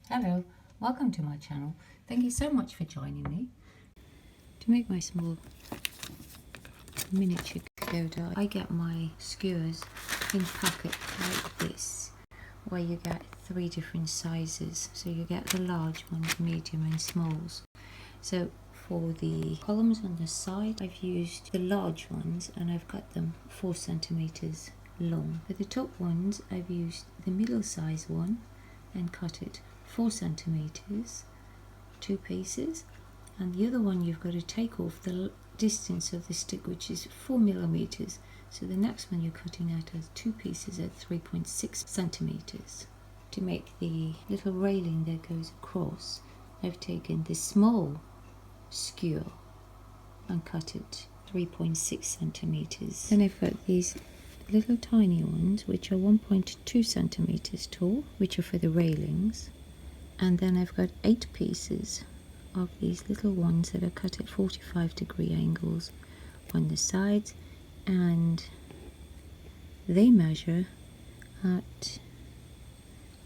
Hello, welcome to my channel. Thank you so much for joining me. To make my small miniature pagoda, I get my skewers in packet like this, where you get 3 different sizes. So you get the large ones, medium and smalls. So for the columns on the side, I've used the large ones and I've cut them 4 centimeters long. For the top ones, I've used the middle size one and cut it 4 centimeters, 2 pieces, and the other one you've got to take off the distance of the stick, which is 4 millimeters. So the next one you're cutting out as 2 pieces at 3.6 centimeters. To make the little railing that goes across, I've taken the small skewer and cut it 3.6 centimeters. Then I've got these little tiny ones which are 1.2 centimeters tall, which are for the railings, and then I've got 8 pieces of these little ones that are cut at 45-degree angles on the sides, and they measure at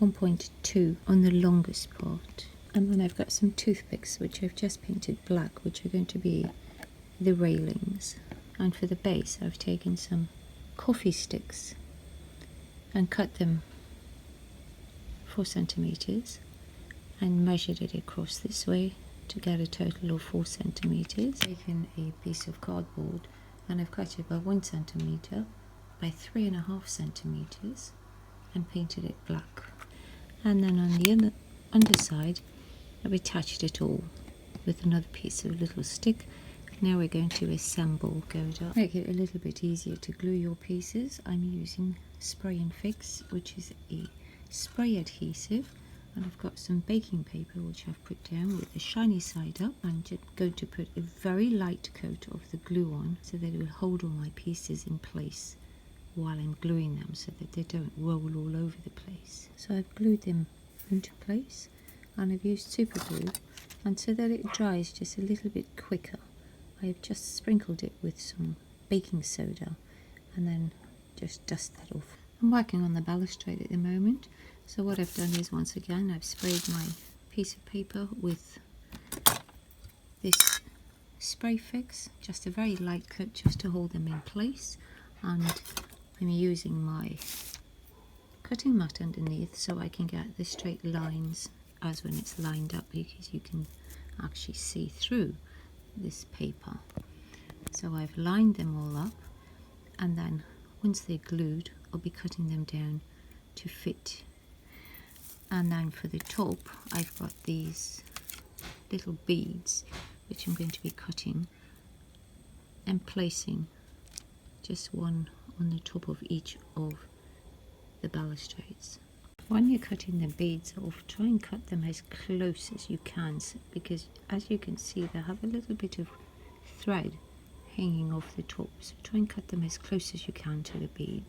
1.2 on the longest part. And then I've got some toothpicks which I've just painted black, which are going to be the railings. And for the base I've taken some coffee sticks and cut them 4 centimeters and measured it across this way to get a total of 4 centimeters. Taken a piece of cardboard and I've cut it by 1 centimeter by 3.5 centimeters and painted it black. And then on the underside I've attached it all with another piece of little stick. Now we're going to assemble Pagoda. Make it a little bit easier to glue your pieces. I'm using Spray and Fix, which is a spray adhesive, and I've got some baking paper which I've put down with the shiny side up. I'm just going to put a very light coat of the glue on so that it will hold all my pieces in place while I'm gluing them, so that they don't roll all over the place. So I've glued them into place and I've used super glue, and so that it dries just a little bit quicker, I've just sprinkled it with some baking soda and then just dust that off. I'm working on the balustrade at the moment, so what I've done is, once again, I've sprayed my piece of paper with this spray fix, just a very light coat just to hold them in place, and I'm using my cutting mat underneath so I can get the straight lines as when it's lined up, because you can actually see through this paper. So I've lined them all up, and then once they're glued I'll be cutting them down to fit. And then for the top I've got these little beads which I'm going to be cutting and placing just one on the top of each of the balustrades. When you're cutting the beads off, try and cut them as close as you can, because as you can see they have a little bit of thread hanging off the top, so try and cut them as close as you can to the bead.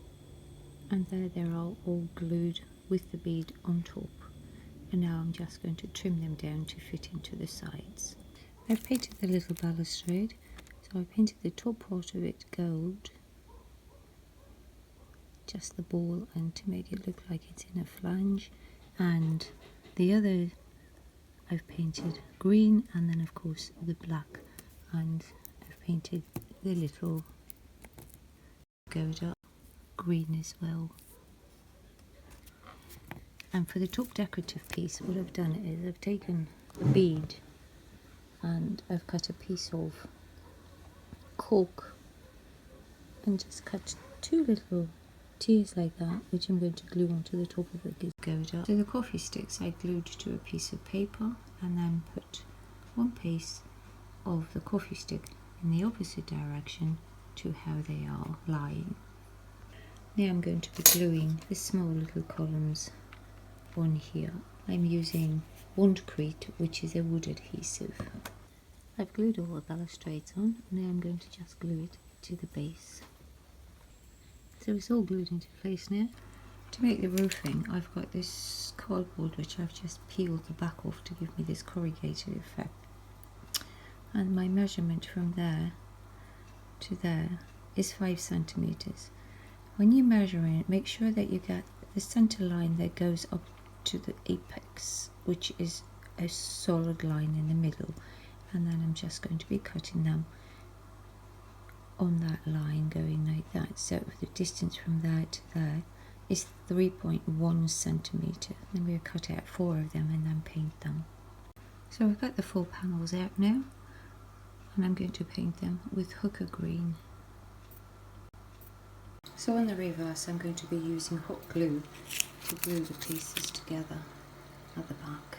And there they are, all glued with the bead on top, and now I'm just going to trim them down to fit into the sides. I've painted the little balustrade, so I painted the top part of it gold, just the ball, and to make it look like it's in a flange, and the other I've painted green, and then of course the black, and I've painted the little pagoda green as well. And for the top decorative piece, what I've done is I've taken a bead and I've cut a piece of cork and just cut 2 little tears like that, which I'm going to glue onto the top of the pagoda. So the coffee sticks I glued to a piece of paper and then put 1 piece of the coffee stick in the opposite direction to how they are lying. Now I'm going to be gluing the small little columns on here. I'm using Bondcrete, which is a wood adhesive. I've glued all the balustrades on, and now I'm going to just glue it to the base. So it's all glued into place now. To make the roofing, I've got this cardboard which I've just peeled the back off to give me this corrugated effect. And my measurement from there to there is 5 centimeters. When you're measuring it, make sure that you get the center line that goes up to the apex which is a solid line in the middle, and then I'm just going to be cutting them on that line, going like that. So the distance from there to there is 3.1 centimetre. Then we'll cut out 4 of them and then paint them. So I've got the 4 panels out now, and I'm going to paint them with hooker green. So on the reverse I'm going to be using hot glue to glue the pieces together at the back.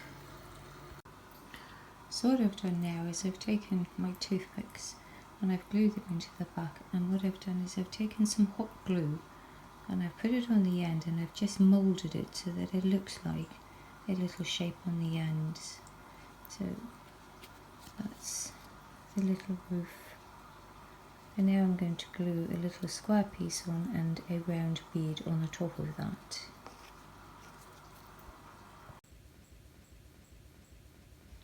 So what I've done now is I've taken my toothpicks and I've glued them into the back, and what I've done is I've taken some hot glue and I've put it on the end, and I've just moulded it so that it looks like a little shape on the ends. So that's the little roof. And now I'm going to glue a little square piece on and a round bead on the top of that.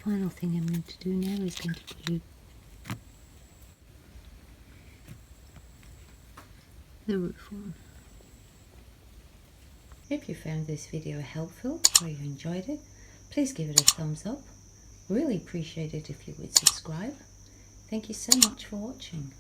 Final thing I'm going to do now is going to glue the roof on. If you found this video helpful or you enjoyed it, please give it a thumbs up. Really appreciate it if you would subscribe. Thank you so much for watching.